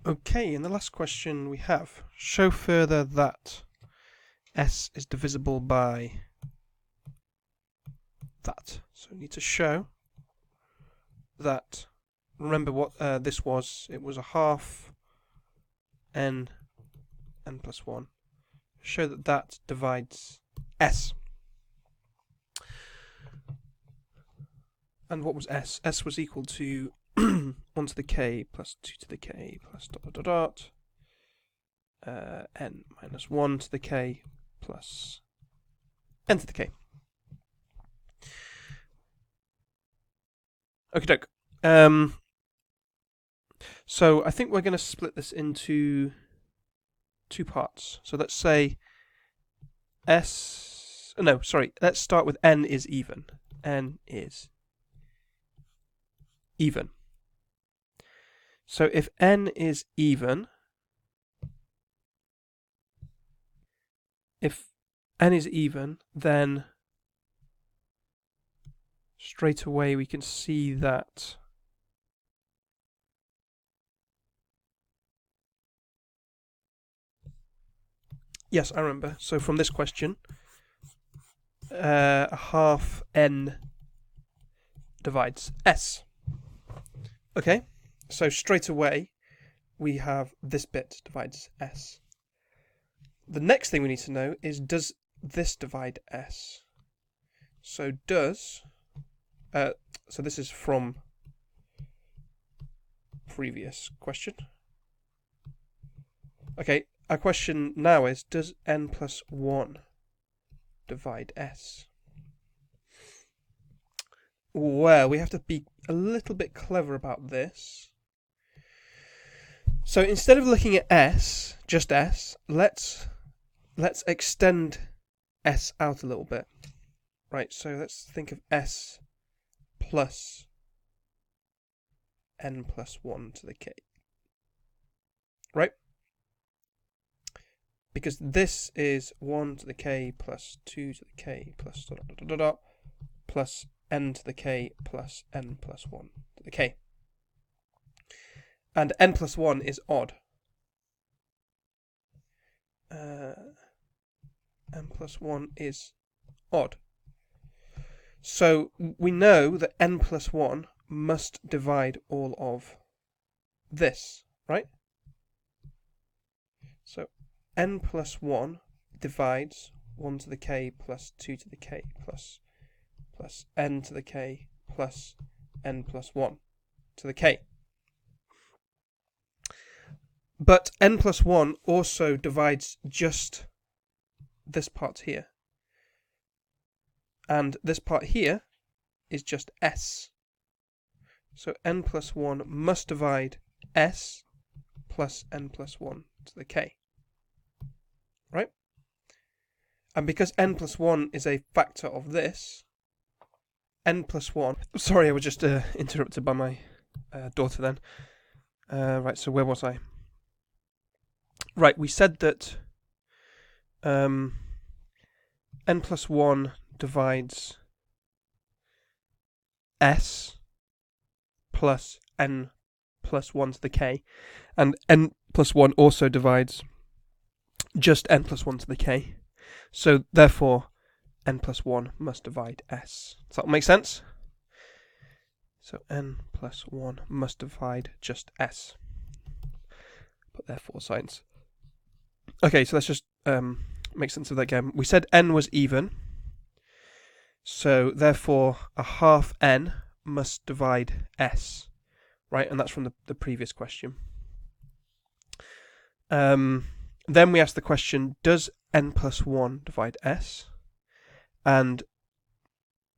Okay, in the last question we have, show further that s is divisible by that. So we need to show that, remember what this was, it was a half n plus 1. Show that that divides s. And what was s? S was equal to 1 to the k plus 2 to the k plus dot dot dot dot n minus 1 to the k plus n to the k. Okie doke. So I think we're going to split this into two parts. So let's say let's start with n is even. N is even. So if n is even, then straight away we can see that yes, I remember. So from this question, a half n divides s. Okay, so straight away we have this bit divides s. The next thing we need to know is, does this divide s? So does, so this is from previous question. Okay, our question now is, does n plus 1 divide s? Well, we have to be a little bit clever about this. So instead of looking at s, just s, let's extend s out a little bit. Right, so let's think of s plus n plus 1 to the k. Right? Because this is 1 to the k plus 2 to the k plus dot dot dot dot dot plus n to the k plus n plus 1 to the k. And n plus 1 is odd. N plus 1 is odd. So we know that n plus 1 must divide all of this, right? So n plus 1 divides 1 to the k plus 2 to the k plus n to the k plus n plus 1 to the k. But n plus 1 also divides just this part here. And this part here is just s. So n plus 1 must divide s plus n plus 1 to the k. Right? And because n plus 1 is a factor of this, n plus 1... Sorry, I was just interrupted by my daughter then. Right, so where was I? Right, we said that n plus 1 divides s plus n plus 1 to the k, and n plus 1 also divides just n plus 1 to the k. So therefore, n plus 1 must divide s. Does that make sense? So n plus 1 must divide just s. But therefore signs. Okay, so let's just make sense of that again. We said n was even. So therefore, a half n must divide s. Right, and that's from the previous question. Then we asked the question, does n plus 1 divide s? And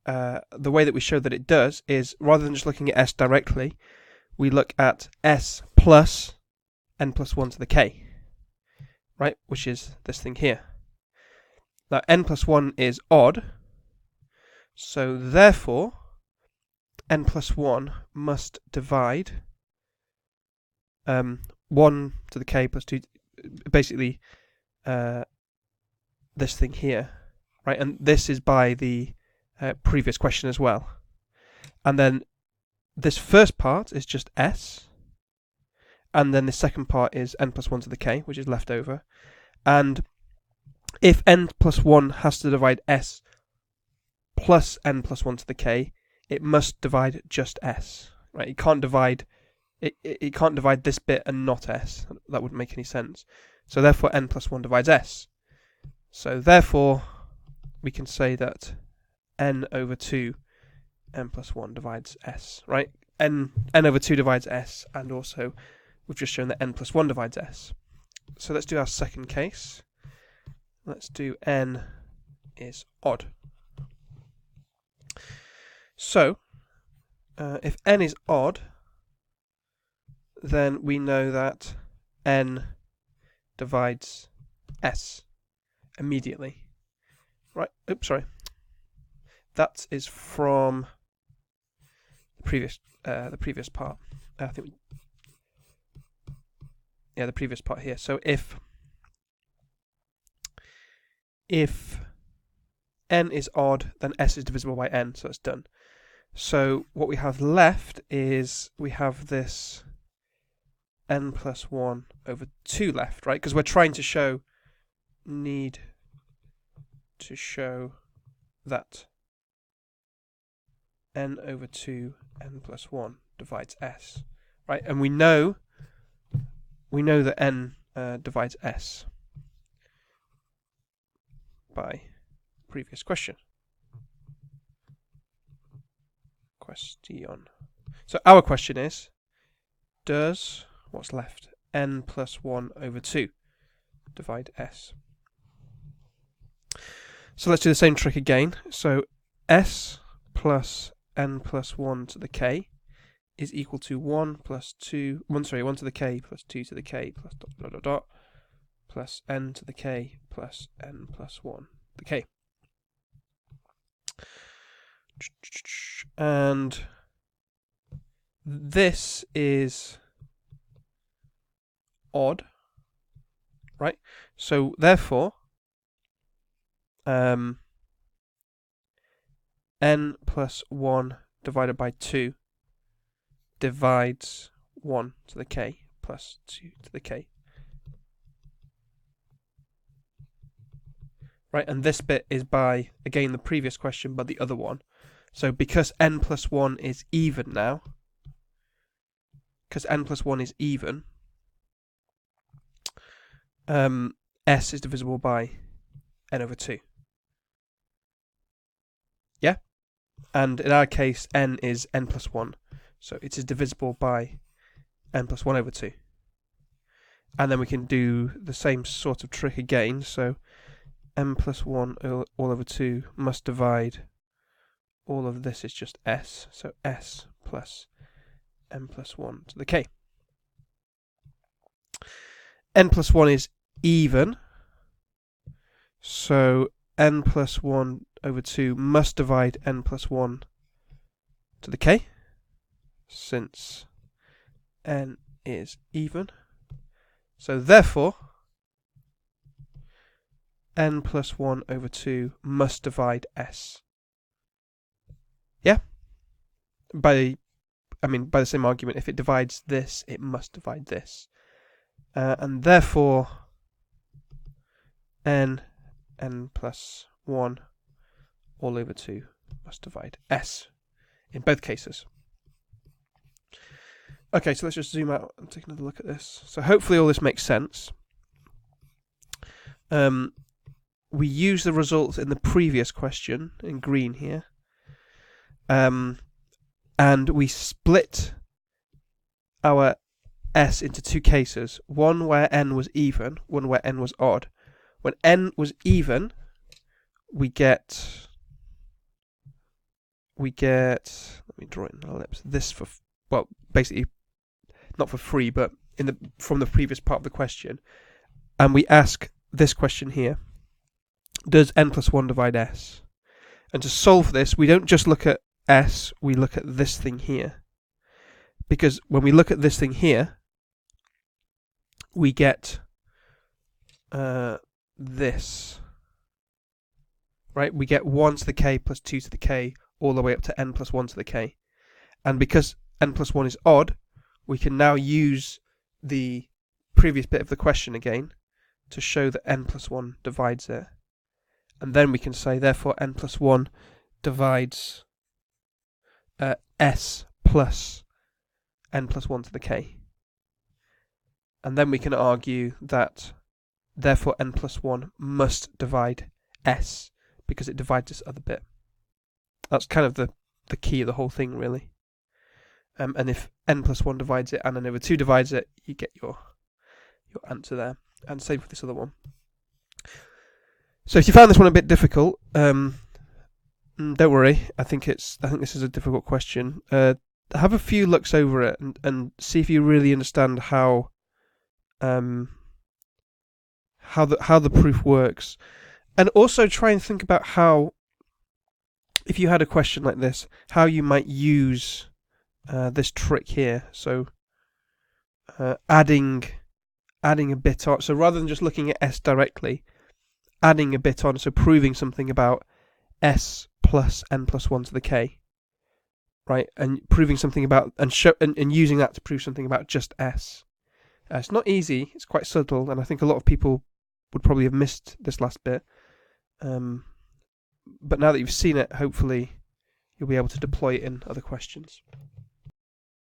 the way that we show that it does is, rather than just looking at s directly, we look at s plus n plus 1 to the k. Right, which is this thing here. Now n plus 1 is odd, so therefore n plus 1 must divide 1 to the k plus 2, basically this thing here, right? And this is by the previous question as well. And then this first part is just s, and then the second part is n plus 1 to the k, which is left over. And if n plus 1 has to divide s plus n plus 1 to the k, it must divide just s. Right? It can't divide this bit and not s. That wouldn't make any sense. So therefore n plus 1 divides s. So therefore we can say that n over 2 n plus 1 divides s, right? n over 2 divides s, and also we've just shown that n plus 1 divides s. So let's do our second case. Let's do n is odd. So if n is odd, then we know that n divides s immediately. Right? Oops, sorry. That is from the previous part. I think the previous part here. So if n is odd, then s is divisible by n, so it's done. So what we have left is we have this n plus 1 over 2 left, right? Because we're trying to need to show that n over 2 n plus 1 divides s, right? And we know that n divides s by previous question. So our question is, does what's left n plus 1 over 2 divide s? So let's do the same trick again. So s plus n plus 1 to the k is equal to 1 to the k plus 2 to the k plus dot dot dot dot plus n to the k plus n plus 1 to the k. And this is odd, right? So therefore n plus 1 divided by 2 divides 1 to the k plus 2 to the k. Right, and this bit is by, again, the previous question, but the other one. So because n plus 1 is even now, s is divisible by n over 2. Yeah? And in our case, n is n plus 1. So it is divisible by n plus 1 over 2. And then we can do the same sort of trick again. So n plus 1 all over 2 must divide all of this is just s. So s plus n plus 1 to the k. N plus 1 is even. So n plus 1 over 2 must divide n plus 1 to the k, since n is even. So therefore n plus 1 over 2 must divide s. Yeah? By the same argument, if it divides this, it must divide this. And therefore n plus 1 all over 2 must divide s in both cases. Okay, so let's just zoom out and take another look at this. So hopefully all this makes sense. We use the results in the previous question in green here. And we split our s into two cases. One where n was even, one where n was odd. When n was even, we get, let me draw it in ellipse, this for, well, basically, not for free, but from the previous part of the question. And we ask this question here, does n plus 1 divide s? And to solve this, we don't just look at s, we look at this thing here. Because when we look at this thing here, we get this. Right? We get 1 to the k plus 2 to the k all the way up to n plus 1 to the k. And because n plus 1 is odd, we can now use the previous bit of the question again to show that n plus 1 divides it. And then we can say, therefore, n plus 1 divides s plus n plus 1 to the k. And then we can argue that, therefore, n plus 1 must divide s, because it divides this other bit. That's kind of the key of the whole thing, really. And if n plus 1 divides it and n over 2 divides it, you get your answer there. And same for this other one. So if you found this one a bit difficult, don't worry. I think this is a difficult question. Have a few looks over it and see if you really understand how the proof works, and also try and think about how, if you had a question like this, how you might use this trick here. So adding a bit on. So rather than just looking at s directly, adding a bit on. So proving something about s plus n plus 1 to the k, right? And proving something about and using that to prove something about just s. It's not easy. It's quite subtle, and I think a lot of people would probably have missed this last bit. But now that you've seen it, hopefully you'll be able to deploy it in other questions.